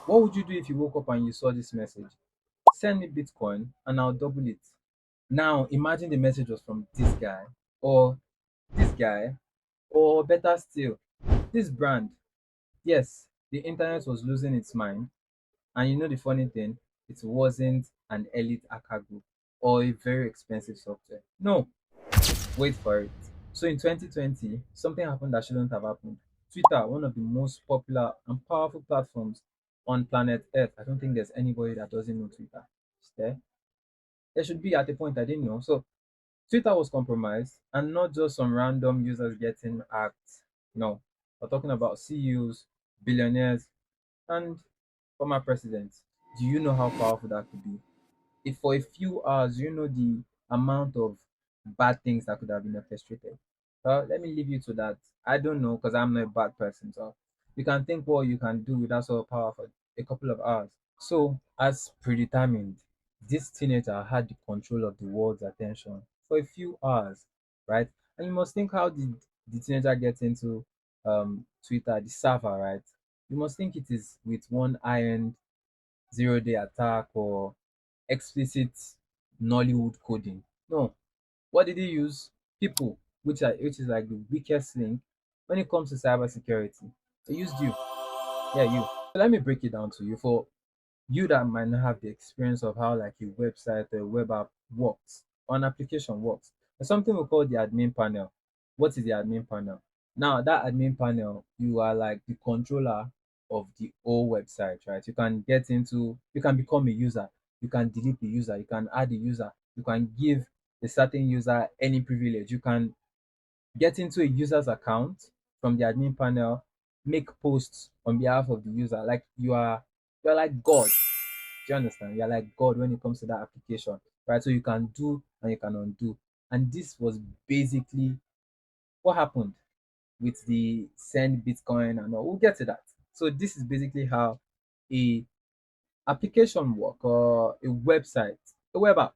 What would you do if you woke up and you saw this message? Send me Bitcoin and I'll double it. Now imagine the message was from or this guy, or better still, this brand. Yes, the internet was losing its mind. And you know the funny thing, it wasn't an elite hacker group or a very expensive software. No, wait for it. So in 2020, something happened that shouldn't have happened. Twitter, one of the most popular and powerful platforms on planet Earth. I don't think there's anybody that doesn't know Twitter. It's there. There should be at a point I didn't know. So Twitter was compromised, and not just some random users getting hacked. No, we're talking about CEOs, billionaires, and former presidents. Do you know how powerful that could be? If for a few hours, you know the amount of bad things that could have been orchestrated. Well, let me leave you to that. I don't know because I'm not a bad person. So you can think what you can do with that sort of power for a couple of hours. So, as predetermined, this teenager had the control of the world's attention for a few hours, right? And you must think, how did the teenager get into Twitter, the server, right? You must think it is with one iron 0 day attack or explicit Nollywood coding. No. What did he use? People, which is like the weakest link when it comes to cybersecurity. He used you. Yeah, you. So let me break it down to you for you that might not have the experience of how like a website or a web app works or an application works. There's something we call the admin panel. What is the admin panel? Now that admin panel, you are like the controller of the whole website, right? You can become a user, you can delete the user, you can add a user, you can give a certain user any privilege, you can get into a user's account from the admin panel, make posts on behalf of the user. Like you're like God. Do you understand? You're like God when it comes to that application, right? So you can do and you can undo. And this was basically what happened with the send Bitcoin and all. We'll get to that. So this is basically how a application work or a website, a web app,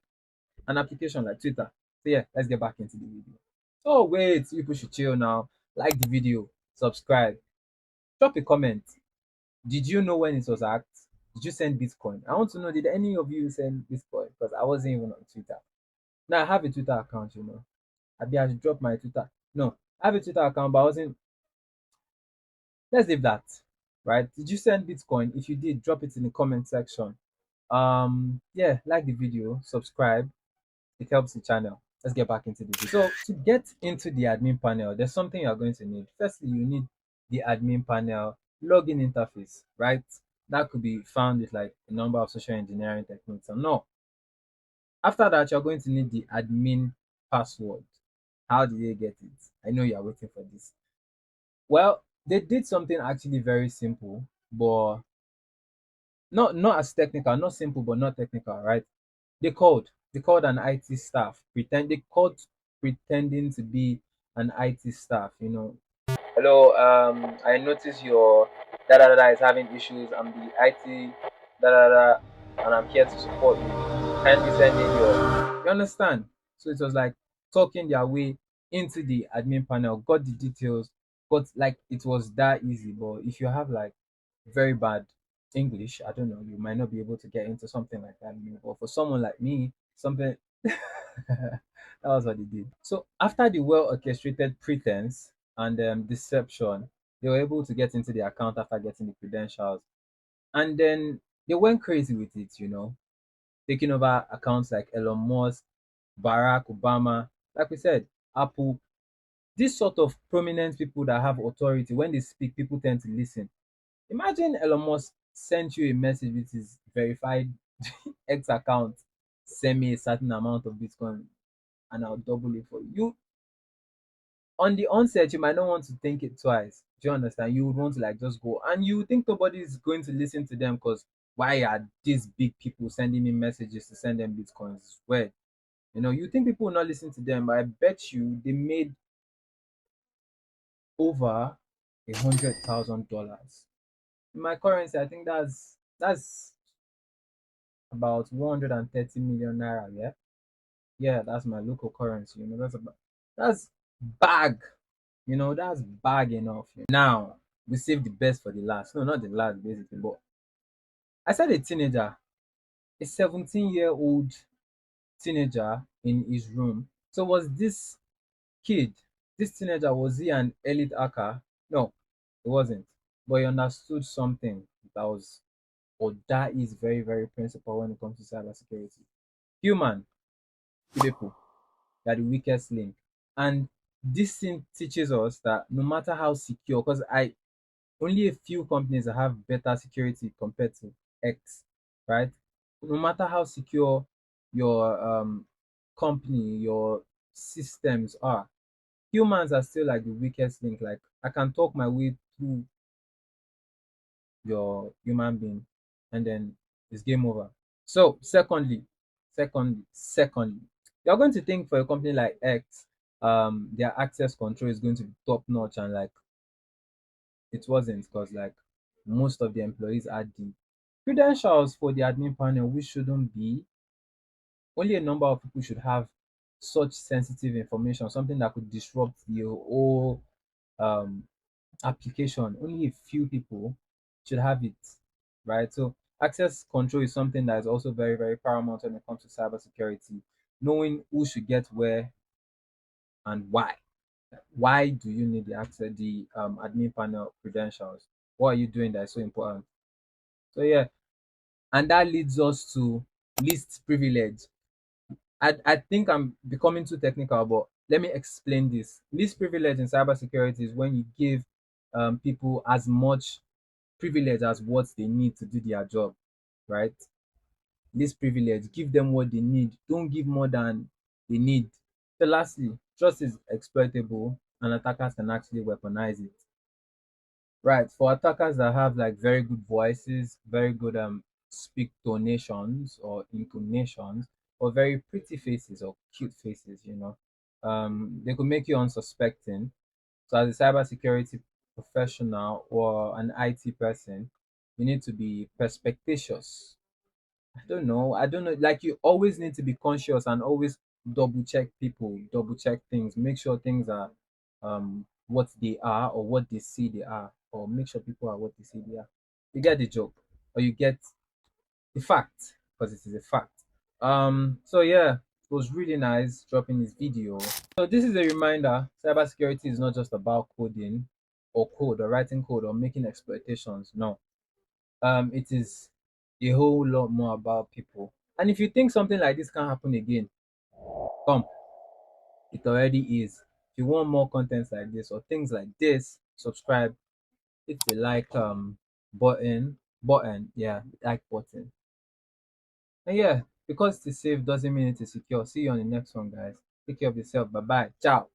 an application like Twitter. So yeah, let's get back into the video. Oh wait, people should chill now. Like the video, subscribe, drop a comment. Did you know when it was hacked? Did you send Bitcoin? I want to know, did any of you send Bitcoin? Because I wasn't even on Twitter. Now I have a Twitter account, you know. I should drop my Twitter. No, I have a Twitter account, but I wasn't. Let's leave that. Right? Did you send Bitcoin? If you did, drop it in the comment section. Yeah, like the video, subscribe. It helps the channel. Let's get back into the video. So to get into the admin panel, there's something you're going to need. Firstly, you need the admin panel login interface, right? That could be found with like a number of social engineering techniques. And no, after that, you're going to need the admin password. How did they get it? I know you're waiting for this. Well, they did something actually very simple, but not as technical, not simple, but not technical, right? They called an IT staff. They called pretending to be an IT staff, you know. Hello, I noticed your is having issues. I'm the IT da da da, and I'm here to support you. Kindly send in your. You understand? So it was like talking their way into the admin panel, got the details, got like it was that easy. But if you have like very bad English, I don't know, you might not be able to get into something like that. But for someone like me, something that was what they did. So after the well orchestrated pretense and deception, they were able to get into the account after getting the credentials, and then they went crazy with it. You know, taking over accounts like Elon Musk, Barack Obama, like we said, Apple. This sort of prominent people that have authority, when they speak, people tend to listen. Imagine Elon Musk sent you a message with his verified X account, send me a certain amount of Bitcoin and I'll double it for you. On the onset, you might not want to think it twice. Do you understand? You would want to like just go, and you think nobody is going to listen to them because why are these big people sending me messages to send them Bitcoins? Where you think people will not listen to them, but I bet you they made over $100,000 in my currency. I think that's about 130 million naira. Yeah, yeah, that's my local currency. That's bag. That's bag enough. Now we save the best for the last. No, not the last, basically, but I said a teenager, a 17-year-old teenager in his room. So was this kid, this teenager, was he an elite hacker? No, it wasn't. But he understood something that was, or that is very, very principal when it comes to cybersecurity. Human people are the weakest link. And this thing teaches us that no matter how secure, because I only a few companies that have better security compared to X, right? No matter how secure your company, your systems are, humans are still like the weakest link. Like I can talk my way through your human being, and then it's game over. So, secondly, you're going to think for a company like X, their access control is going to be top notch, and like it wasn't, because like most of the employees had the credentials for the admin panel, which shouldn't be. Only a number of people should have such sensitive information, something that could disrupt the whole um application. Only a few people should have it, right? So access control is something that is also very, very paramount when it comes to cybersecurity. Knowing who should get where and why. Why do you need the access, the admin panel credentials? What are you doing that is so important? So yeah, and that leads us to least privilege. I think I'm becoming too technical, but let me explain this. Least privilege in cybersecurity is when you give people as much privilege as what they need to do their job, right? This privilege, give them what they need. Don't give more than they need. So lastly, trust is exploitable and attackers can actually weaponize it. Right. For attackers that have like very good voices, very good speak tonations or intonations, or very pretty faces or cute faces, they could make you unsuspecting. So as a cybersecurity professional or an IT person, you need to be perspicatious. I don't know. Like you always need to be conscious and always double check people, double check things, make sure things are what they are or what they say they are, or make sure people are what they say they are. You get the joke, or you get the fact, because it is a fact. So yeah, it was really nice dropping this video. So this is a reminder: cybersecurity is not just about coding or code or writing code or making exploitations. No, it is a whole lot more about people. And if you think something like this can happen again, come, it already is. If you want more content like this or things like this, subscribe, hit the like button, yeah, like button. And yeah, because it's safe doesn't mean it is secure. See you on the next one, guys. Take care of yourself. Bye bye. Ciao.